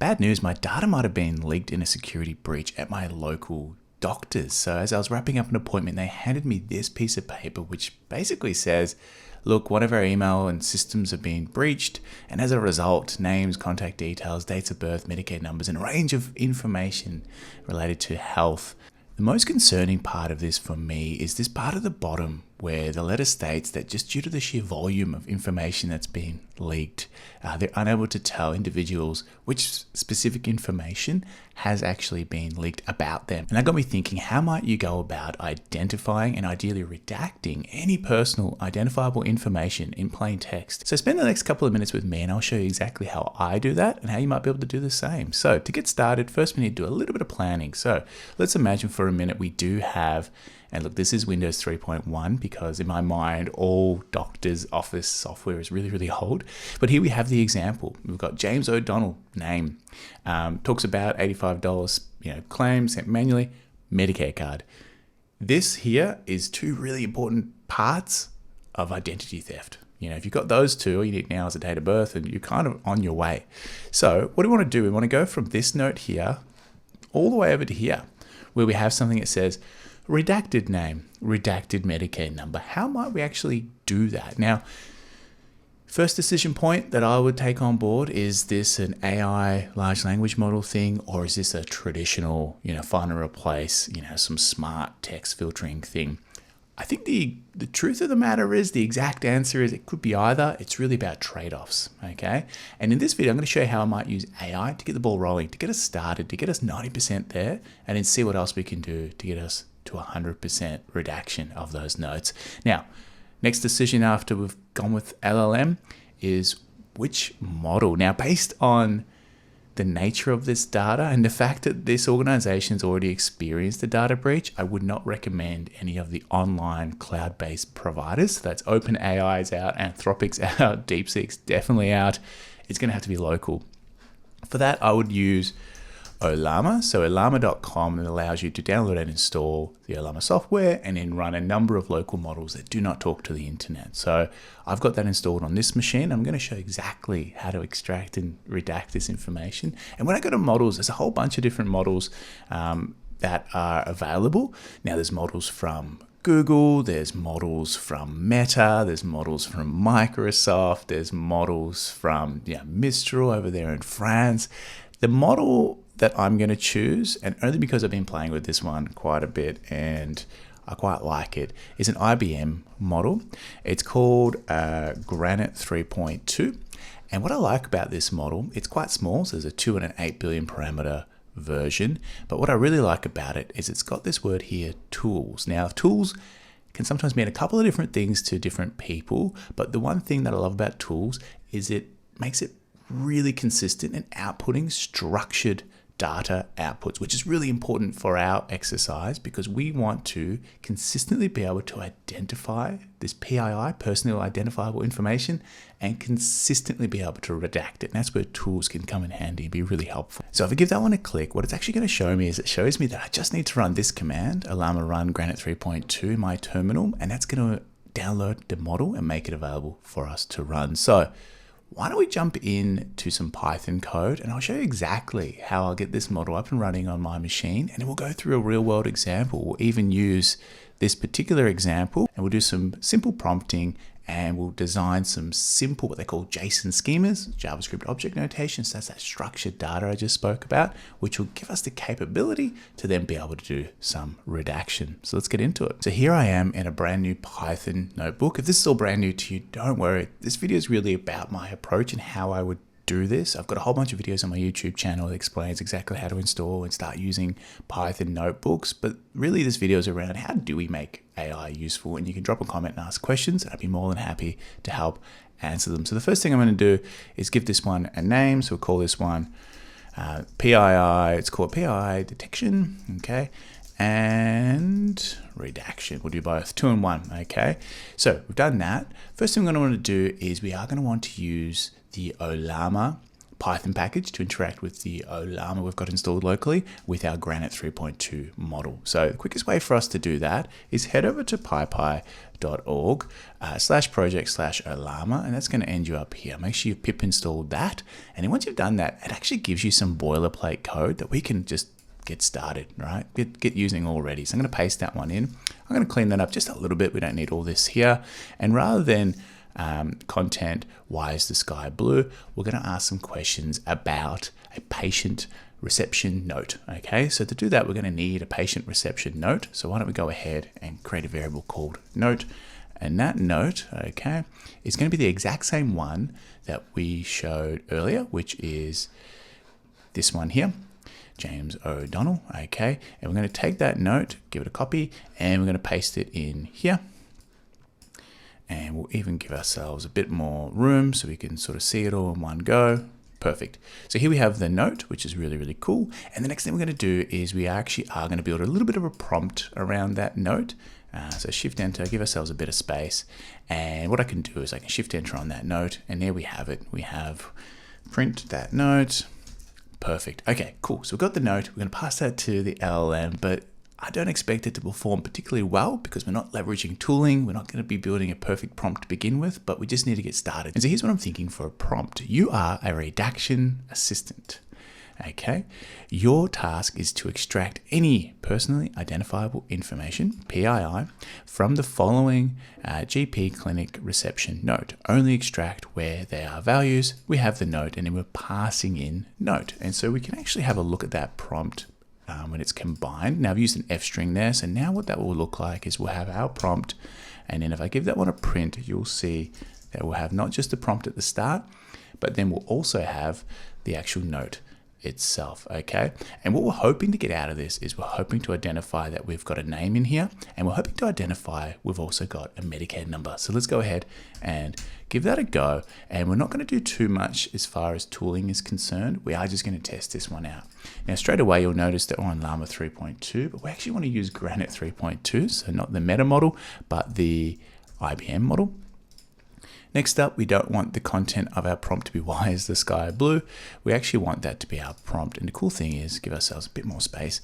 Bad news, my data might have been leaked in a security breach at my local doctors. So as I was wrapping up an appointment, they handed me this piece of paper, which basically says, look, one of our email and systems have been breached, and as a result, names, contact details, dates of birth, Medicaid numbers, and a range of information related to health. The most concerning part of this for me is this part at the bottom where the letter states that just due to the sheer volume of information that's been leaked, they're unable to tell individuals which specific information has actually been leaked about them. And that got me thinking, how might you go about identifying and ideally redacting any personal identifiable information in plain text? So spend the next couple of minutes with me and I'll show you exactly how I do that and how you might be able to do the same. So to get started, first we need to do a little bit of planning. So let's imagine for a minute we do have, and look, this is Windows 3.1 because in my mind, all doctor's office software is really, really old. But here we have the example. We've got James O'Donnell, name, talks about $85, claims sent manually, Medicare card. This here is two really important parts of identity theft. If you've got those two, all you need now is a date of birth and you're kind of on your way. So what do we want to do? We want to go from this note here all the way over to here, where we have something that says, redacted name, redacted Medicaid number. How might we actually do that? Now, first decision point that I would take on board, is this an AI large language model thing, or is this a traditional, find and replace, some smart text filtering thing? I think the truth of the matter is, the exact answer is it could be either. It's really about trade-offs, okay? And in this video, I'm going to show you how I might use AI to get the ball rolling, to get us started, to get us 90% there, and then see what else we can do to get us to 100% redaction of those notes. Now, next decision after we've gone with LLM is which model. Now, based on the nature of this data and the fact that this organization's already experienced a data breach, I would not recommend any of the online cloud-based providers. So that's OpenAI's out, Anthropic's out, DeepSeek's definitely out. It's going to have to be local. For that, I would use Ollama. So Ollama.com allows you to download and install the Ollama software and then run a number of local models that do not talk to the internet. So I've got that installed on this machine. I'm going to show exactly how to extract and redact this information. And when I go to models, there's a whole bunch of different models that are available. Now there's models from Google, there's models from Meta, there's models from Microsoft, there's models from Mistral over there in France. The model that I'm going to choose, and only because I've been playing with this one quite a bit and I quite like it, is an IBM model. It's called Granite 3.2. And what I like about this model, it's quite small, so there's a 2 and an 8 billion parameter version. But what I really like about it is it's got this word here, tools. Now, tools can sometimes mean a couple of different things to different people, but the one thing that I love about tools is it makes it really consistent and outputting structured data outputs, which is really important for our exercise because we want to consistently be able to identify this PII, personally identifiable information, and consistently be able to redact it. And that's where tools can come in handy and be really helpful. So if I give that one a click, what it's actually going to show me is it shows me that I just need to run this command, Ollama run Granite 3.2 in my terminal, and that's going to download the model and make it available for us to run. So why don't we jump in to some Python code and I'll show you exactly how I'll get this model up and running on my machine, and then we'll go through a real world example. We'll even use this particular example and we'll do some simple prompting and we'll design some simple, what they call JSON schemas, JavaScript object notation. So that's that structured data I just spoke about, which will give us the capability to then be able to do some redaction. So let's get into it. So here I am in a brand new Python notebook. If this is all brand new to you, don't worry. This video is really about my approach and how I would do this. I've got a whole bunch of videos on my YouTube channel that explains exactly how to install and start using Python notebooks. But really this video is around how do we make AI useful, and you can drop a comment and ask questions and I'd be more than happy to help answer them. So the first thing I'm going to do is give this one a name. So we'll call this one PII. It's called PII detection. Okay. And redaction. We'll do both 2 and 1. Okay. So we've done that. First thing we're going to want to do is we are going to want to use the Ollama Python package to interact with the Ollama we've got installed locally with our Granite 3.2 model. So the quickest way for us to do that is head over to pii.org/project/Ollama, and that's going to end you up here. Make sure you've pip installed that. And then once you've done that, it actually gives you some boilerplate code that we can just get started, right? Get using already. So I'm going to paste that one in. I'm going to clean that up just a little bit. We don't need all this here. And rather than content, why is the sky blue? We're going to ask some questions about a patient reception note. Okay, so to do that, we're going to need a patient reception note. So why don't we go ahead and create a variable called note, and that note, okay, is going to be the exact same one that we showed earlier, which is this one here, James O'Donnell. Okay, and we're going to take that note, give it a copy, and we're going to paste it in here. And we'll even give ourselves a bit more room so we can sort of see it all in one go. Perfect. So here we have the note, which is really, really cool. And the next thing we're going to do is we actually are going to build a little bit of a prompt around that note. So Shift Enter, give ourselves a bit of space. And what I can do is I can Shift Enter on that note, and there we have it. We have print that note. Perfect. Okay, cool. So we've got the note. We're going to pass that to the LLM, but I don't expect it to perform particularly well because we're not leveraging tooling. We're not going to be building a perfect prompt to begin with, but we just need to get started. And so here's what I'm thinking for a prompt. You are a redaction assistant. Okay. Your task is to extract any personally identifiable information, PII, from the following GP clinic reception note. Only extract where there are values. We have the note, and then we're passing in note. And so we can actually have a look at that prompt when it's combined. Now I've used an F string there. So now what that will look like is we'll have our prompt. And then if I give that one a print, you'll see that we'll have not just the prompt at the start, but then we'll also have the actual note itself. Okay. And what we're hoping to get out of this is we're hoping to identify that we've got a name in here, and we're hoping to identify we've also got a Medicare number. So let's go ahead and give that a go. And we're not going to do too much as far as tooling is concerned. We are just going to test this one out. Now, straight away, you'll notice that we're on Llama 3.2, but we actually want to use Granite 3.2. So not the Meta model, but the IBM model. Next up, we don't want the content of our prompt to be why is the sky blue. We actually want that to be our prompt. And the cool thing is, give ourselves a bit more space.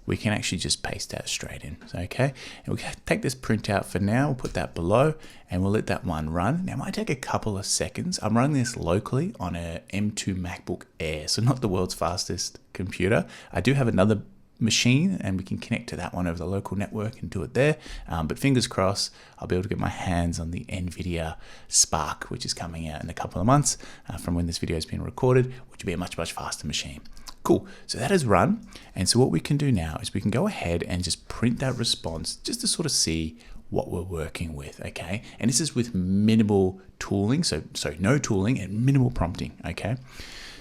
We can actually just paste that straight in. So, okay. And we'll take this print out for now. We'll put that below and we'll let that one run. Now it might take a couple of seconds. I'm running this locally on a M2 MacBook Air. So not the world's fastest computer. I do have another machine and we can connect to that one over the local network and do it there. But fingers crossed, I'll be able to get my hands on the NVIDIA Spark, which is coming out in a couple of months from when this video has been recorded, which will be a much, much faster machine. Cool. So that is run. And so what we can do now is we can go ahead and just print that response just to sort of see what we're working with. Okay. And this is with minimal tooling. So no tooling and minimal prompting. Okay.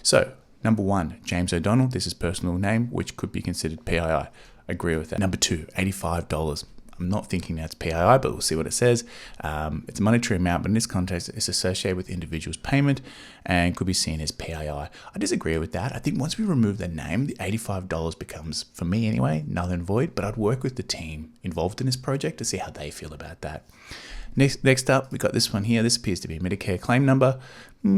So number one, James O'Donnell, this is personal name, which could be considered PII. Agree with that. Number two, $85. I'm not thinking that's PII, but we'll see what it says. It's a monetary amount, but in this context, it's associated with individual's payment and could be seen as PII. I disagree with that. I think once we remove the name, the $85 becomes, for me anyway, null and void, but I'd work with the team involved in this project to see how they feel about that. Next up, we got this one here. This appears to be a Medicare claim number.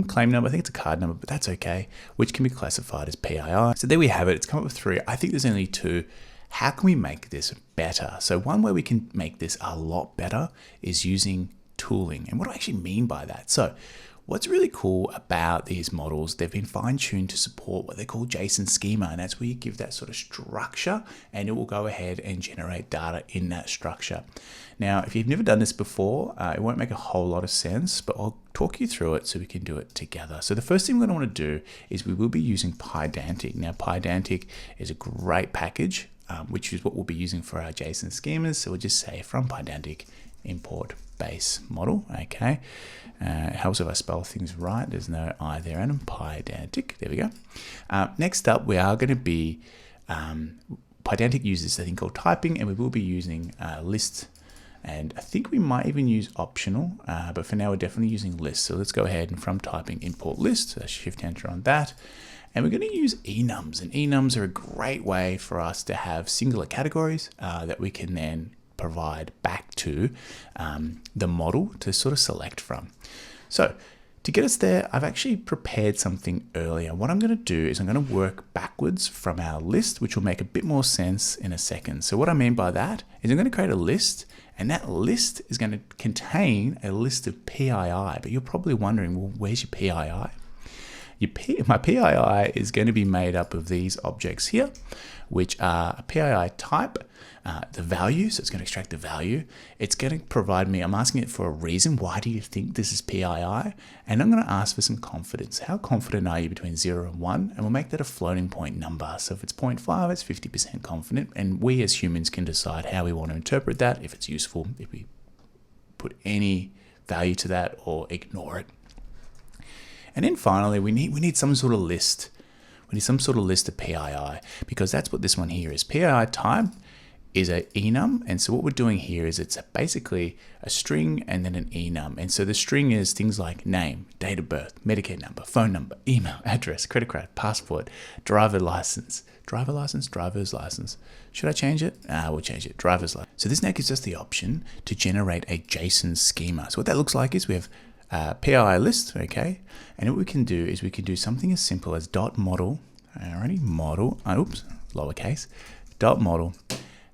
Claim number, I think it's a card number, but that's okay, which can be classified as PII. So there we have it. It's come up with three. I think there's only two. How can we make this better? So one way we can make this a lot better is using tooling. And what do I actually mean by that? So what's really cool about these models, they've been fine-tuned to support what they call JSON schema, and that's where you give that sort of structure and it will go ahead and generate data in that structure. Now, if you've never done this before, it won't make a whole lot of sense, but I'll talk you through it so we can do it together. So the first thing we're going to want to do is we will be using Pydantic. Now, Pydantic is a great package, which is what we'll be using for our JSON schemas. So we'll just say from Pydantic, import base model. Okay. It helps if I spell things right. There's no I there and Pydantic. There we go. Next up, we are going to be, Pydantic uses a thing called typing, and we will be using list. And I think we might even use optional, but for now we're definitely using list. So let's go ahead and from typing import list, so Shift Enter on that. And we're going to use enums, and enums are a great way for us to have singular categories that we can then provide back to the model to sort of select from. So To get us there, I've actually prepared something earlier. What I'm going to do is I'm going to work backwards from our list, which will make a bit more sense in a second. So what I mean by that is I'm going to create a list, and that list is going to contain a list of PII. But you're probably wondering, well, where's your PII? My PII is going to be made up of these objects here, which are a PII type, the value, so it's going to extract the value. It's going to provide me, I'm asking it for a reason. Why do you think this is PII? And I'm going to ask for some confidence. How confident are you between 0 and 1? And we'll make that a floating point number. So if it's 0.5, it's 50% confident. And we as humans can decide how we want to interpret that, if it's useful, if we put any value to that or ignore it. And then finally, we need some sort of list. We need some sort of list of PII, because that's what this one here is. PII type is a enum, and so what we're doing here is it's basically a string and then an enum. And so the string is things like name, date of birth, Medicare number, phone number, email, address, credit card, passport, driver's license. Should I change it? We'll change it, driver's license. So this now gives us the option to generate a JSON schema. So what that looks like is we have PII list, okay, and what we can do is we can do something as simple as dot model, model, lowercase, dot model,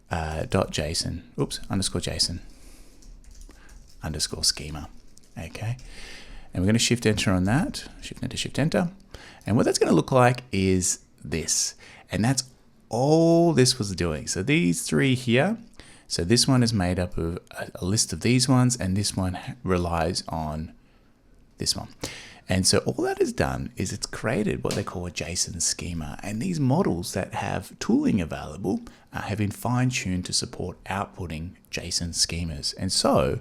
dot JSON, underscore JSON, underscore schema, okay, and we're going to shift enter on that, shift enter, and what that's going to look like is this, and that's all this was doing. So these three here. So this one is made up of a list of these ones, and this one relies on this one. And so all that has done is it's created what they call a JSON schema. And these models that have tooling available have been fine-tuned to support outputting JSON schemas. And so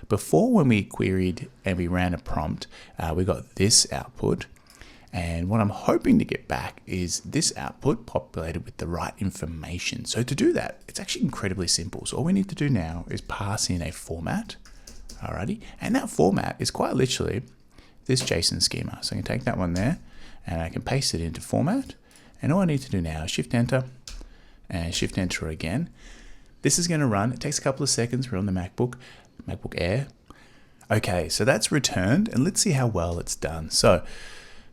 before, when we queried and we ran a prompt, we got this output. And what I'm hoping to get back is this output populated with the right information. So to do that, it's actually incredibly simple. So all we need to do now is pass in a format, alrighty, and that format is quite literally this JSON schema. So I can take that one there and I can paste it into format. And all I need to do now is shift enter and shift enter again. This is going to run. It takes a couple of seconds. We're on the MacBook Air. Okay, so that's returned, and let's see how well it's done. So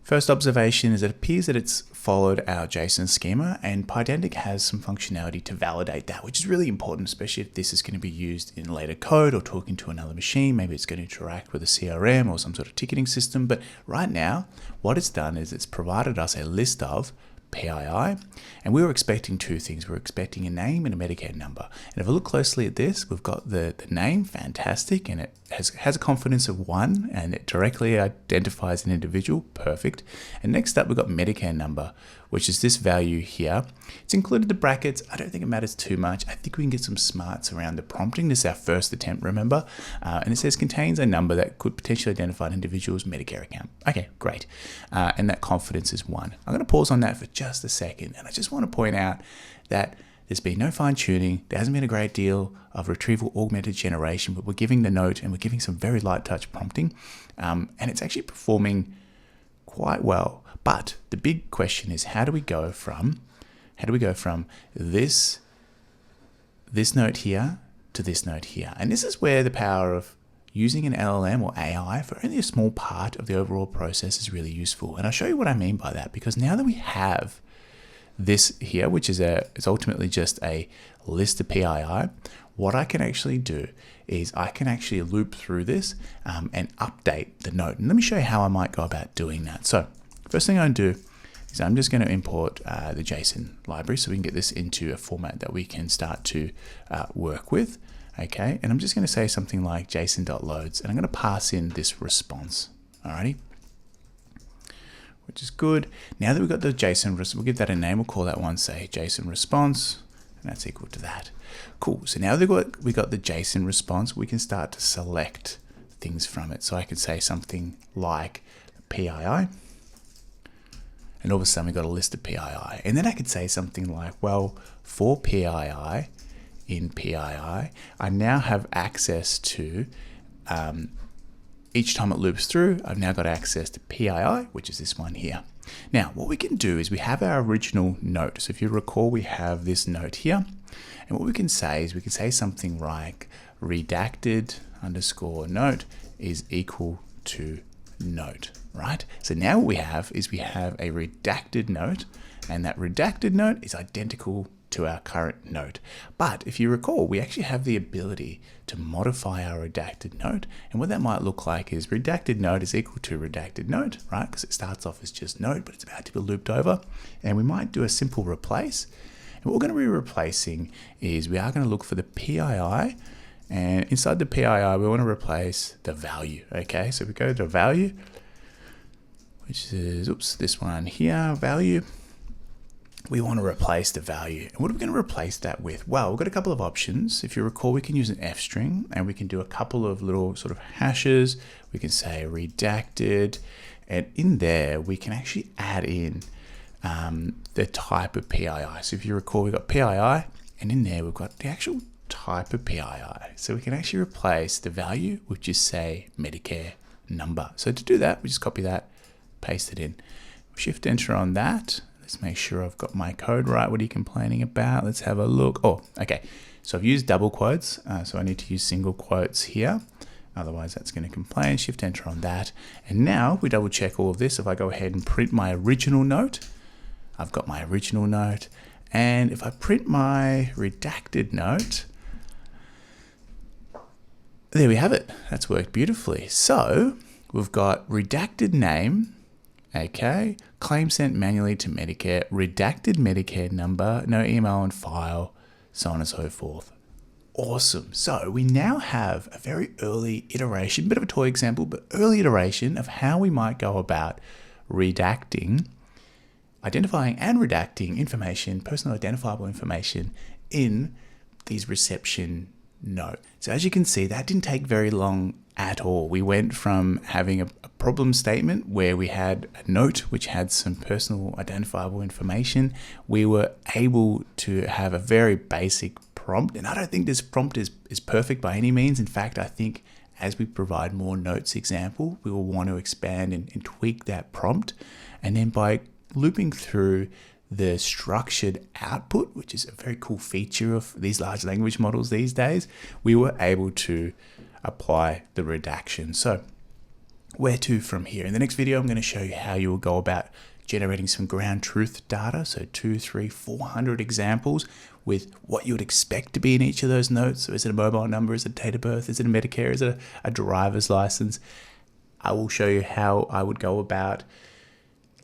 first observation is it appears that it's followed our JSON schema, and Pydantic has some functionality to validate that, which is really important, especially if this is going to be used in later code or talking to another machine. Maybe it's going to interact with a CRM or some sort of ticketing system. But right now, what it's done is it's provided us a list of PII, and we were expecting two things. We were expecting a name and a Medicare number. And if I look closely at this, we've got the name, fantastic, and it has a confidence of 1, and it directly identifies an individual, perfect. And next up, we've got Medicare number, which is this value here. It's included the brackets. I don't think it matters too much. I think we can get some smarts around the prompting. This is our first attempt, remember? And it says contains a number that could potentially identify an individual's Medicare account. Okay, great. And that confidence is 1. I'm going to pause on that for just a second. And I just want to point out that there's been no fine tuning. There hasn't been a great deal of retrieval augmented generation, but we're giving the note and we're giving some very light touch prompting. And it's actually performing quite well. But the big question is, how do we go from this note here to this note here? And this is where the power of using an LLM or AI for only a small part of the overall process is really useful. And I'll show you what I mean by that, because now that we have this here, which is it's ultimately just a list of PII, what I can actually do is I can actually loop through this and update the note. And let me show you how I might go about doing that. So first thing I'm going to do is I'm just going to import the JSON library so we can get this into a format that we can start to work with. Okay, and I'm just going to say something like JSON.loads, and I'm going to pass in this response. Alrighty, which is good. Now that we've got the JSON, we'll give that a name. We'll call that one, say, JSON response, and that's equal to that. Cool. So now that we got the JSON response, we can start to select things from it. So I could say something like PII, and all of a sudden we got a list of PII. And then I could say something like, well, for PII in PII, I now have access to, each time it loops through, I've now got access to PII, which is this one here. Now, what we can do is we have our original note. So if you recall, we have this note here. And what we can say is we can say something like redacted underscore note is equal to note, right? So now what we have is we have a redacted note, and that redacted note is identical to our current note. But if you recall, we actually have the ability to modify our redacted note. And what that might look like is redacted note is equal to redacted note, right? Because it starts off as just note, but it's about to be looped over. And we might do a simple replace. And what we're going to be replacing is we are going to look for the PII. And inside the PII, we want to replace the value, okay? So we go to value, which is, this one here, value. We want to replace the value. And what are we going to replace that with? Well, we've got a couple of options. If you recall, we can use an F string and we can do a couple of little sort of hashes. We can say redacted, and in there, we can actually add in the type of PII. So if you recall, we've got PII, and in there, we've got the actual type of PII. So we can actually replace the value with just say Medicare number. So to do that, we just copy that, paste it in. Shift enter on that. Let's make sure I've got my code right. What are you complaining about? Let's have a look. Oh, okay. So I've used double quotes. So I need to use single quotes here. Otherwise that's going to complain. Shift enter on that. And now we double check all of this. If I go ahead and print my original note, I've got my original note. And if I print my redacted note, there we have it. That's worked beautifully. So we've got redacted name, okay, claim sent manually to Medicare, redacted Medicare number, no email on file, so on and so forth. Awesome. So we now have a very early iteration, bit of a toy example, but early iteration of how we might go about redacting, identifying and redacting information, personally identifiable information in these reception notes. So as you can see, that didn't take very long at all. We went from having a problem statement where we had a note which had some personal identifiable information. We were able to have a very basic prompt, and I don't think this prompt is perfect by any means. In fact, I think as we provide more notes example, we will want to expand and tweak that prompt. And then by looping through the structured output, which is a very cool feature of these large language models these days, we were able to apply the redaction. So where to from here? In the next video, I'm going to show you how you will go about generating some ground truth data. So 200, 300, 400 examples with what you would expect to be in each of those notes. So is it a mobile number? Is it a date of birth? Is it a Medicare? Is it a driver's license? I will show you how I would go about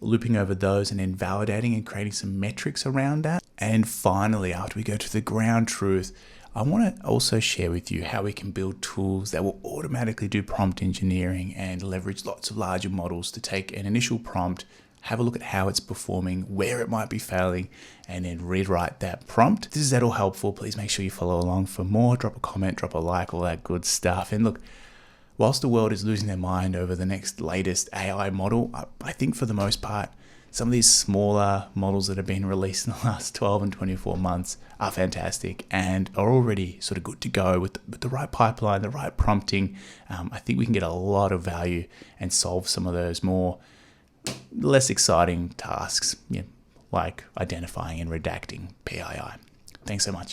looping over those and then validating and creating some metrics around that. And finally, after we go to the ground truth, I want to also share with you how we can build tools that will automatically do prompt engineering and leverage lots of larger models to take an initial prompt, have a look at how it's performing, where it might be failing, and then rewrite that prompt. If this is at all helpful, please make sure you follow along for more. Drop a comment, drop a like, all that good stuff. And look, whilst the world is losing their mind over the next latest AI model, I think for the most part, some of these smaller models that have been released in the last 12 and 24 months are fantastic and are already sort of good to go with the right pipeline, the right prompting. I think we can get a lot of value and solve some of those less exciting tasks, like identifying and redacting PII. Thanks so much.